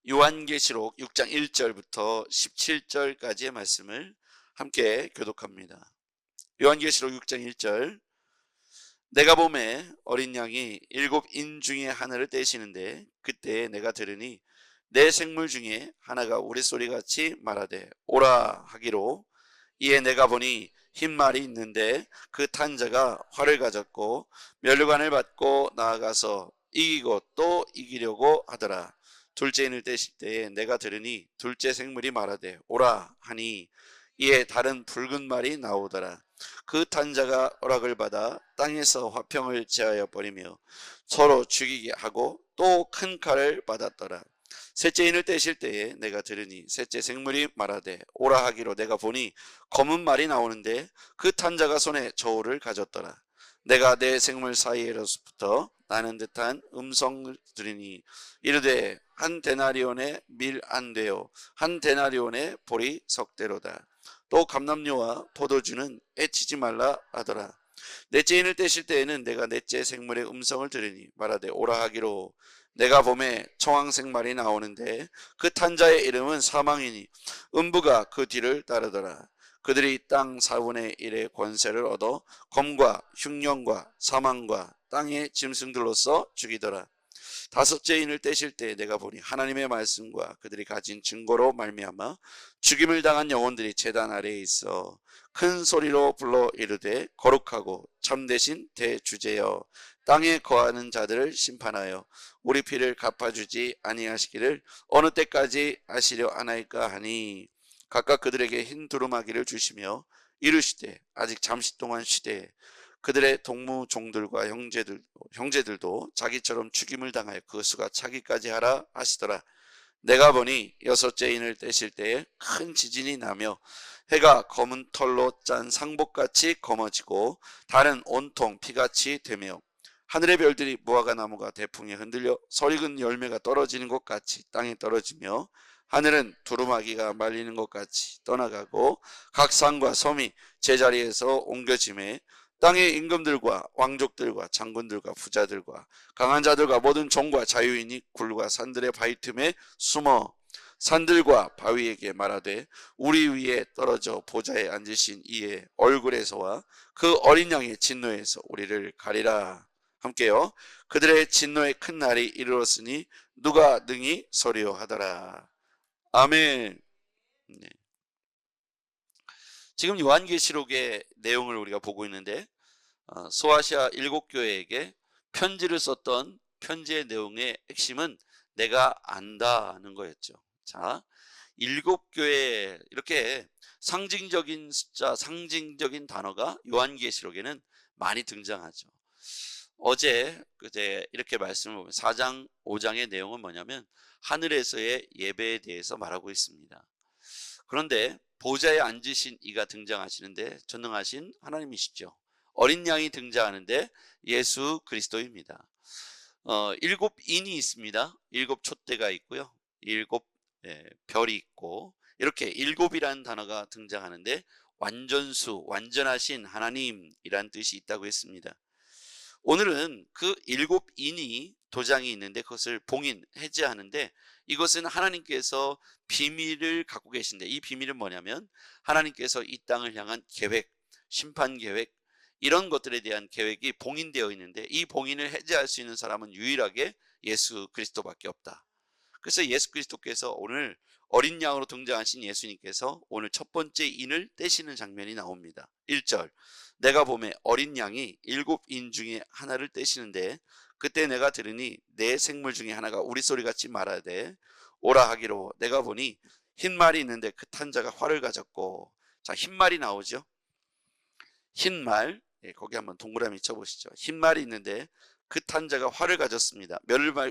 요한계시록 6장 1절부터 17절까지의 말씀을 함께 교독합니다. 요한계시록 6장 1절. 내가 보매 어린 양이 7인 중에 하나를 떼시는데 그때 내가 들으니 내 생물 중에 하나가 우레소리같이 말하되 오라 하기로, 이에 내가 보니 흰 말이 있는데 그 탄 자가 활을 가졌고 면류관을 받고 나아가서 이기고 또 이기려고 하더라. 둘째 인을 떼실 때에 내가 들으니 둘째 생물이 말하되 오라 하니, 이에 다른 붉은 말이 나오더라. 그 탄 자가 허락을 받아 땅에서 화평을 제하여 버리며 서로 죽이게 하고 또 큰 칼을 받았더라. 셋째 인을 떼실 때에 내가 들으니 셋째 생물이 말하되 오라 하기로, 내가 보니 검은 말이 나오는데 그 탄 자가 손에 저울을 가졌더라. 내가 내 생물 사이에로부터 나는 듯한 음성을 들으니 이르되 한 데나리온의 밀 안 되요 한 데나리온의 보리 석대로다. 또 감람류와 포도주는 애치지 말라 하더라. 넷째 인을 떼실 때에는 내가 넷째 생물의 음성을 들으니 말하되 오라 하기로, 내가 봄에 청황색 말이 나오는데 그 탄자의 이름은 사망이니 음부가 그 뒤를 따르더라. 그들이 땅 4분의 1의 권세를 얻어 검과 흉년과 사망과 땅의 짐승들로서 죽이더라. 다섯째 인을 떼실 때 내가 보니 하나님의 말씀과 그들이 가진 증거로 말미암아 죽임을 당한 영혼들이 제단 아래에 있어 큰 소리로 불러 이르되 거룩하고 참되신 대주제여, 땅에 거하는 자들을 심판하여 우리 피를 갚아주지 아니하시기를 어느 때까지 하시려 하나이까 하니, 각각 그들에게 흰 두루마기를 주시며 이르시되 아직 잠시 동안 쉬되 그들의 동무 종들과 형제들도 자기처럼 죽임을 당하여 그 수가 차기까지 하라 하시더라. 내가 보니 여섯째 인을 떼실 때에 큰 지진이 나며 해가 검은 털로 짠 상복같이 검어지고 달은 온통 피같이 되며 하늘의 별들이 무화과 나무가 대풍에 흔들려 설익은 열매가 떨어지는 것 같이 땅에 떨어지며 하늘은 두루마기가 말리는 것 같이 떠나가고 각 산과 섬이 제자리에서 옮겨짐에 땅의 임금들과 왕족들과 장군들과 부자들과 강한 자들과 모든 종과 자유인이 굴과 산들의 바위 틈에 숨어 산들과 바위에게 말하되 우리 위에 떨어져 보좌에 앉으신 이의 얼굴에서와 그 어린 양의 진노에서 우리를 가리라. 함께요. 그들의 진노의 큰 날이 이르렀으니 누가 능히 서리요 하더라. 아멘. 네. 지금 요한계시록의 내용을 우리가 보고 있는데 소아시아 7교회에게 편지를 썼던 편지의 내용의 핵심은 내가 안다는 거였죠. 자, 7교회, 이렇게 상징적인 숫자, 상징적인 단어가 요한계시록에는 많이 등장하죠. 어제 그제 이렇게 말씀을 보면 4장 5장의 내용은 뭐냐면 하늘에서의 예배에 대해서 말하고 있습니다. 그런데 보좌에 앉으신 이가 등장하시는데 전능하신 하나님이시죠. 어린 양이 등장하는데 예수 그리스도입니다. 7인이 있습니다. 7촛대가 있고요. 7별이 있고, 이렇게 7이라는 단어가 등장하는데 완전수, 완전하신 하나님이란 뜻이 있다고 했습니다. 오늘은 그 7인이 도장이 있는데 그것을 봉인, 해제하는데, 이것은 하나님께서 비밀을 갖고 계신데, 이 비밀은 뭐냐면 하나님께서 이 땅을 향한 계획, 심판 계획, 이런 것들에 대한 계획이 봉인되어 있는데 이 봉인을 해제할 수 있는 사람은 유일하게 예수 그리스도밖에 없다. 그래서 예수 그리스도께서 오늘 어린 양으로 등장하신 예수님께서 오늘 첫 번째 인을 떼시는 장면이 나옵니다. 1절. 내가 보매 어린 양이 7인 중에 하나를 떼시는데 그때 내가 들으니 내 생물 중에 하나가 우리소리같이 말하되 오라 하기로, 내가 보니 흰 말이 있는데 그 탄 자가 활을 가졌고. 자, 흰 말이 나오죠. 흰 말, 거기 한번 동그라미 쳐보시죠. 흰 말이 있는데 그 탄 자가 활을 가졌습니다.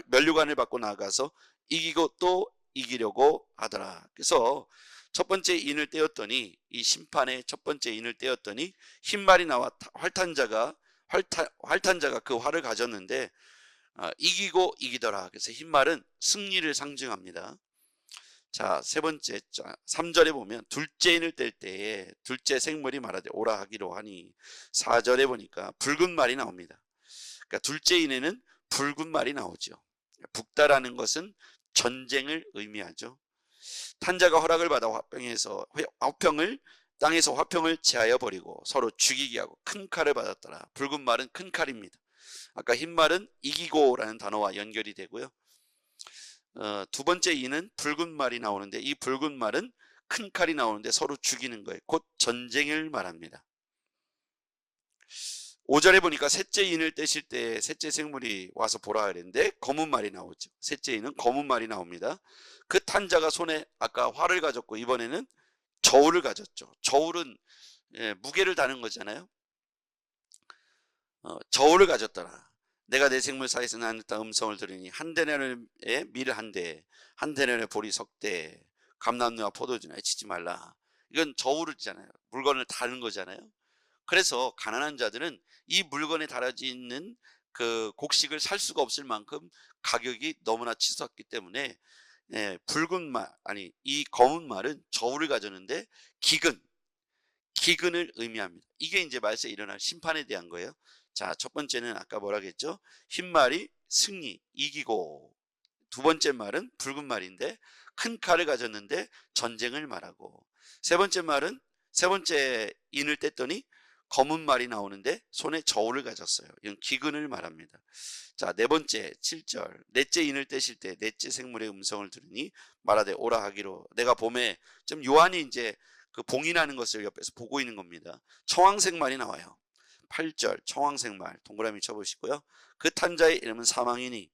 면류관을 받고 나아가서 이기고 또 이기려고 하더라. 그래서 첫 번째 인을 떼었더니, 이 심판의 첫 번째 인을 떼었더니 흰 말이 나와 활탄 자가 그 활을 가졌는데 이기고 이기더라. 그래서 흰 말은 승리를 상징합니다. 자, 세 번째 3절에 보면 둘째 인을 뗄 때에 둘째 생물이 말하되 오라 하기로 하니, 4절에 보니까 붉은 말이 나옵니다. 그러니까 둘째 인에는 붉은 말이 나오죠. 붉다라는 것은 전쟁을 의미하죠. 탄자가 허락을 받아 땅에서 화평을 제하여 버리고 서로 죽이게 하고 큰 칼을 받았더라. 붉은 말은 큰 칼입니다. 아까 흰 말은 이기고라는 단어와 연결이 되고요. 두 번째 이는 붉은 말이 나오는데, 이 붉은 말은 큰 칼이 나오는데 서로 죽이는 거예요. 곧 전쟁을 말합니다. 5절에 보니까 셋째 인을 떼실 때 셋째 생물이 와서 보라 그랬는데 검은 말이 나오죠. 셋째 인은 검은 말이 나옵니다. 그 탄자가 손에 아까 활을 가졌고 이번에는 저울을 가졌죠. 저울은 무게를 다는 거잖아요. 저울을 가졌더라. 내가 내 생물 사이에서 나눴다 음성을 들으니 한 데나리온에 밀 한 대, 한 데나리온에 보리 석 대, 감람류와 포도주나 해치지 말라. 이건 저울이잖아요. 물건을 다는 거잖아요. 그래서 가난한 자들은 이 물건에 달아져 있는 그 곡식을 살 수가 없을 만큼 가격이 너무나 치솟았기 때문에 이 검은 말은 저울을 가졌는데 기근을 의미합니다. 이게 이제 말세에 일어날 심판에 대한 거예요. 자, 첫 번째는 아까 뭐라 그랬죠? 흰 말이 승리, 이기고, 두 번째 말은 붉은 말인데 큰 칼을 가졌는데 전쟁을 말하고, 세 번째 인을 뗐더니 검은 말이 나오는데 손에 저울을 가졌어요. 이건 기근을 말합니다. 자, 네 번째 7절. 넷째 인을 떼실 때 넷째 생물의 음성을 들으니 말하되 오라 하기로. 내가 봄에, 좀 요한이 이제 그 봉인하는 것을 옆에서 보고 있는 겁니다. 청황색 말이 나와요. 8절 청황색 말 동그라미 쳐보시고요. 그 탄자의 이름은 사망이니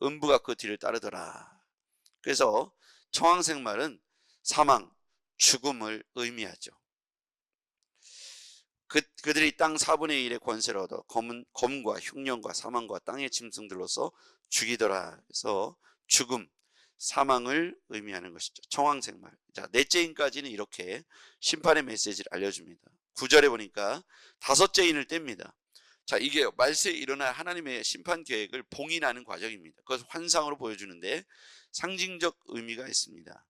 음부가 그 뒤를 따르더라. 그래서 청황색 말은 사망, 죽음을 의미하죠. 그들이 땅 4분의 1의 권세를 얻어 검과 흉년과 사망과 땅의 짐승들로서 죽이더라. 그래서 죽음, 사망을 의미하는 것이죠. 청황색 말. 자, 넷째 인까지는 이렇게 심판의 메시지를 알려줍니다. 9절에 보니까 다섯째 인을 뗍니다. 자, 이게 말세에 일어날 하나님의 심판 계획을 봉인하는 과정입니다. 그것을 환상으로 보여주는데 상징적 의미가 있습니다.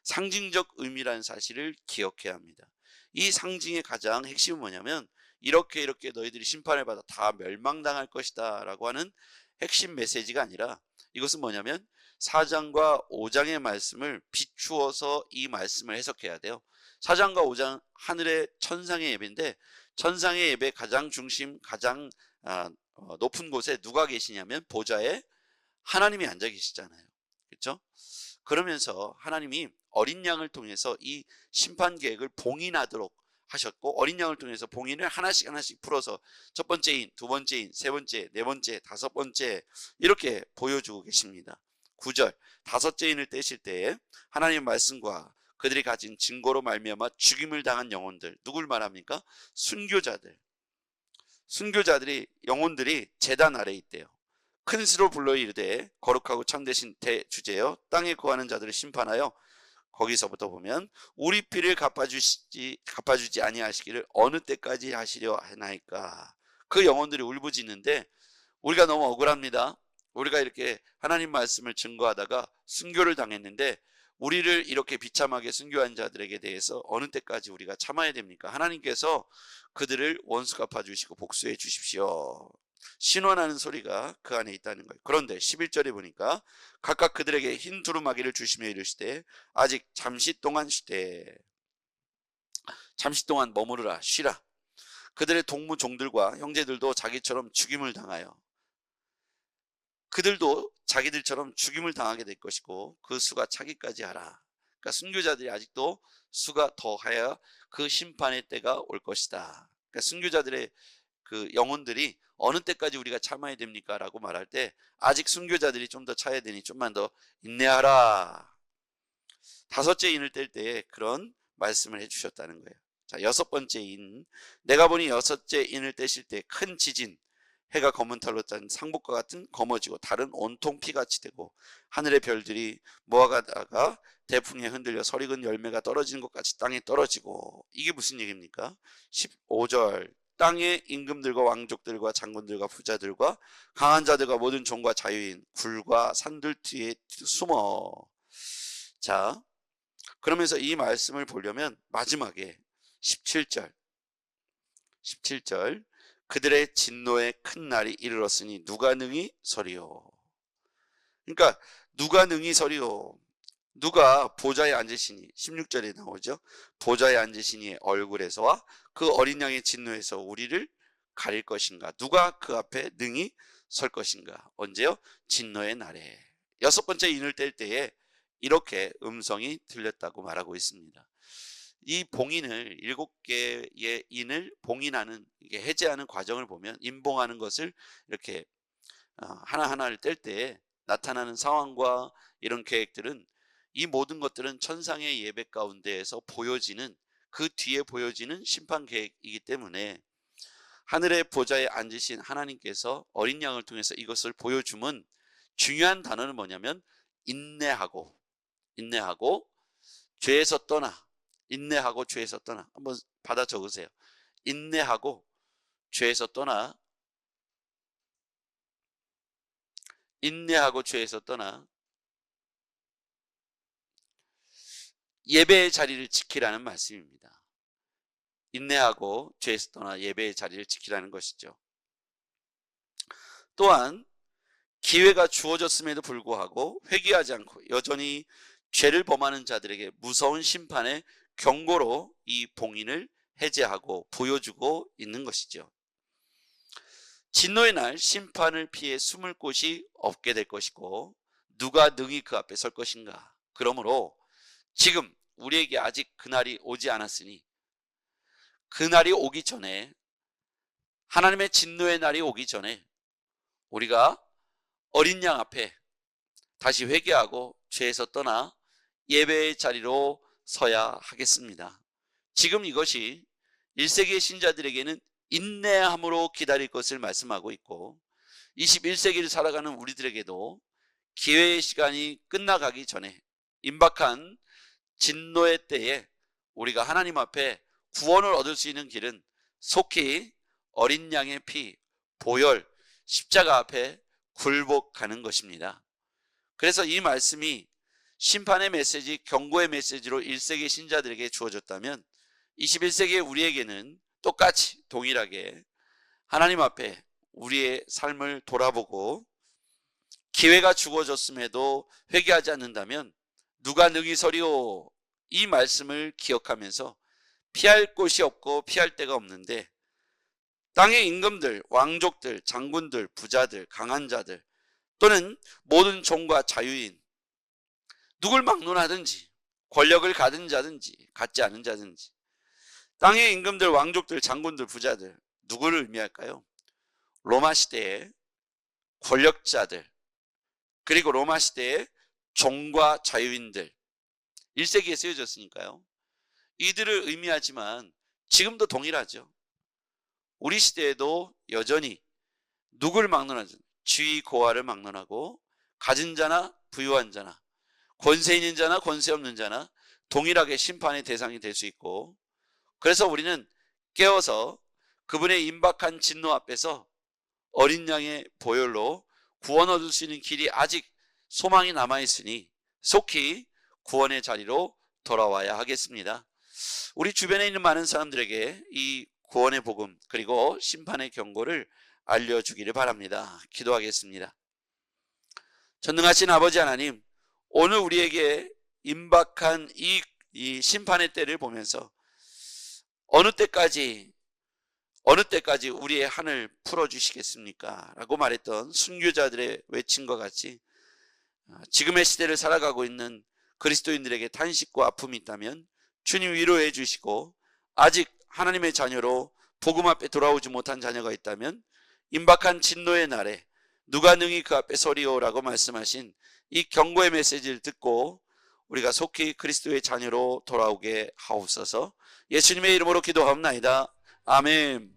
상징적 의미라는 사실을 기억해야 합니다. 이 상징의 가장 핵심은 뭐냐면 이렇게 너희들이 심판을 받아 다 멸망당할 것이다 라고 하는 핵심 메시지가 아니라, 이것은 뭐냐면 4장과 5장의 말씀을 비추어서 이 말씀을 해석해야 돼요. 4장과 5장 하늘의 천상의 예배인데, 천상의 예배 가장 중심, 가장 높은 곳에 누가 계시냐면 보좌에 하나님이 앉아 계시잖아요. 그렇죠? 그러면서 하나님이 어린 양을 통해서 이 심판 계획을 봉인하도록 하셨고, 어린 양을 통해서 봉인을 하나씩 풀어서 첫 번째 인, 두 번째 인, 세 번째, 네 번째, 다섯 번째 이렇게 보여주고 계십니다. 9절 다섯째 인을 떼실 때에 하나님의 말씀과 그들이 가진 증거로 말미암아 죽임을 당한 영혼들, 누굴 말합니까? 순교자들이 영혼들이 제단 아래에 있대요. 큰 수로 불러 이르되 거룩하고 참되신 대주제여 땅에 거하는 자들을 심판하여, 거기서부터 보면 우리 피를 갚아주지 아니하시기를 어느 때까지 하시려 하나이까. 그 영혼들이 울부짖는데 우리가 너무 억울합니다. 우리가 이렇게 하나님 말씀을 증거하다가 순교를 당했는데 우리를 이렇게 비참하게 순교한 자들에게 대해서 어느 때까지 우리가 참아야 됩니까? 하나님께서 그들을 원수 갚아주시고 복수해 주십시오. 신원하는 소리가 그 안에 있다는 거예요. 그런데 11절에 보니까 각각 그들에게 흰 두루마기를 주시며 이르시되 아직 잠시 동안 머무르라, 쉬라. 그들의 동무 종들과 형제들도 자기처럼 죽임을 당하여, 그들도 자기들처럼 죽임을 당하게 될 것이고 그 수가 차기까지 하라. 그러니까 순교자들이 아직도 수가 더하여 그 심판의 때가 올 것이다. 그러니까 순교자들의 그 영혼들이 어느 때까지 우리가 참아야 됩니까? 라고 말할 때 아직 순교자들이 좀 더 차야 되니 좀만 더 인내하라. 다섯째 인을 뗄 때 그런 말씀을 해주셨다는 거예요. 자, 여섯 번째 인. 내가 보니 여섯째 인을 떼실 때 큰 지진, 해가 검은 털로 짠 상복과 같은 검어지고 달은 온통 피같이 되고 하늘의 별들이 모아가다가 대풍에 흔들려 설익은 열매가 떨어지는 것 같이 땅에 떨어지고. 이게 무슨 얘기입니까? 15절 땅의 임금들과 왕족들과 장군들과 부자들과 강한 자들과 모든 종과 자유인 굴과 산들 뒤에 숨어. 자, 그러면서 이 말씀을 보려면 마지막에 17절 그들의 진노의 큰 날이 이르렀으니 누가 능히 서리요. 그러니까 누가 능히 서리오. 누가 보좌에 앉으시니, 16절에 나오죠. 보좌에 앉으시니 얼굴에서와 그 어린 양의 진노에서 우리를 가릴 것인가. 누가 그 앞에 능히 설 것인가. 언제요? 진노의 날에. 여섯 번째 인을 뗄 때에 이렇게 음성이 들렸다고 말하고 있습니다. 이 봉인을, 7개의 인을 봉인하는, 이게 해제하는 과정을 보면, 인봉하는 것을 이렇게 하나하나를 뗄 때 나타나는 상황과 이런 계획들은, 이 모든 것들은 천상의 예배 가운데에서 보여지는, 그 뒤에 보여지는 심판 계획이기 때문에 하늘의 보좌에 앉으신 하나님께서 어린 양을 통해서 이것을 보여주면, 중요한 단어는 뭐냐면 인내하고 죄에서 떠나. 인내하고 죄에서 떠나. 한번 받아 적으세요. 인내하고 죄에서 떠나. 인내하고 죄에서 떠나 예배의 자리를 지키라는 말씀입니다. 인내하고 죄에서 떠나 예배의 자리를 지키라는 것이죠. 또한 기회가 주어졌음에도 불구하고 회개하지 않고 여전히 죄를 범하는 자들에게 무서운 심판의 경고로 이 봉인을 해제하고 보여주고 있는 것이죠. 진노의 날 심판을 피해 숨을 곳이 없게 될 것이고, 누가 능히 그 앞에 설 것인가. 그러므로 지금 우리에게 아직 그날이 오지 않았으니, 그날이 오기 전에, 하나님의 진노의 날이 오기 전에 우리가 어린 양 앞에 다시 회개하고 죄에서 떠나 예배의 자리로 서야 하겠습니다. 지금 이것이 1세기의 신자들에게는 인내함으로 기다릴 것을 말씀하고 있고, 21세기를 살아가는 우리들에게도 기회의 시간이 끝나가기 전에, 임박한 진노의 때에 우리가 하나님 앞에 구원을 얻을 수 있는 길은 속히 어린 양의 피, 보혈, 십자가 앞에 굴복하는 것입니다. 그래서 이 말씀이 심판의 메시지, 경고의 메시지로 1세기 신자들에게 주어졌다면, 21세기의 우리에게는 똑같이 동일하게 하나님 앞에 우리의 삶을 돌아보고, 기회가 주어졌음에도 회개하지 않는다면 누가 능히 서리오, 이 말씀을 기억하면서 피할 곳이 없고 피할 데가 없는데, 땅의 임금들, 왕족들, 장군들, 부자들, 강한 자들, 또는 모든 종과 자유인, 누굴 막론하든지 권력을 가진 자든지 갖지 않은 자든지, 땅의 임금들, 왕족들, 장군들, 부자들, 누구를 의미할까요? 로마 시대의 권력자들, 그리고 로마 시대의 종과 자유인들, 1세기에 쓰여졌으니까요. 이들을 의미하지만 지금도 동일하죠. 우리 시대에도 여전히 누구를 막론하든, 지위 고하를 막론하고 가진 자나 부유한 자나 권세 있는 자나 권세 없는 자나 동일하게 심판의 대상이 될 수 있고, 그래서 우리는 깨어서 그분의 임박한 진노 앞에서 어린 양의 보혈로 구원 얻을 수 있는 길이 아직 소망이 남아있으니 속히 구원의 자리로 돌아와야 하겠습니다. 우리 주변에 있는 많은 사람들에게 이 구원의 복음, 그리고 심판의 경고를 알려주기를 바랍니다. 기도하겠습니다. 전능하신 아버지 하나님, 오늘 우리에게 임박한 이 심판의 때를 보면서 어느 때까지 우리의 한을 풀어주시겠습니까? 라고 말했던 순교자들의 외침과 같이 지금의 시대를 살아가고 있는 그리스도인들에게 탄식과 아픔이 있다면 주님 위로해 주시고, 아직 하나님의 자녀로 복음 앞에 돌아오지 못한 자녀가 있다면 임박한 진노의 날에 누가 능히 그 앞에 서리오라고 말씀하신 이 경고의 메시지를 듣고 우리가 속히 그리스도의 자녀로 돌아오게 하옵소서. 예수님의 이름으로 기도하옵나이다. 아멘.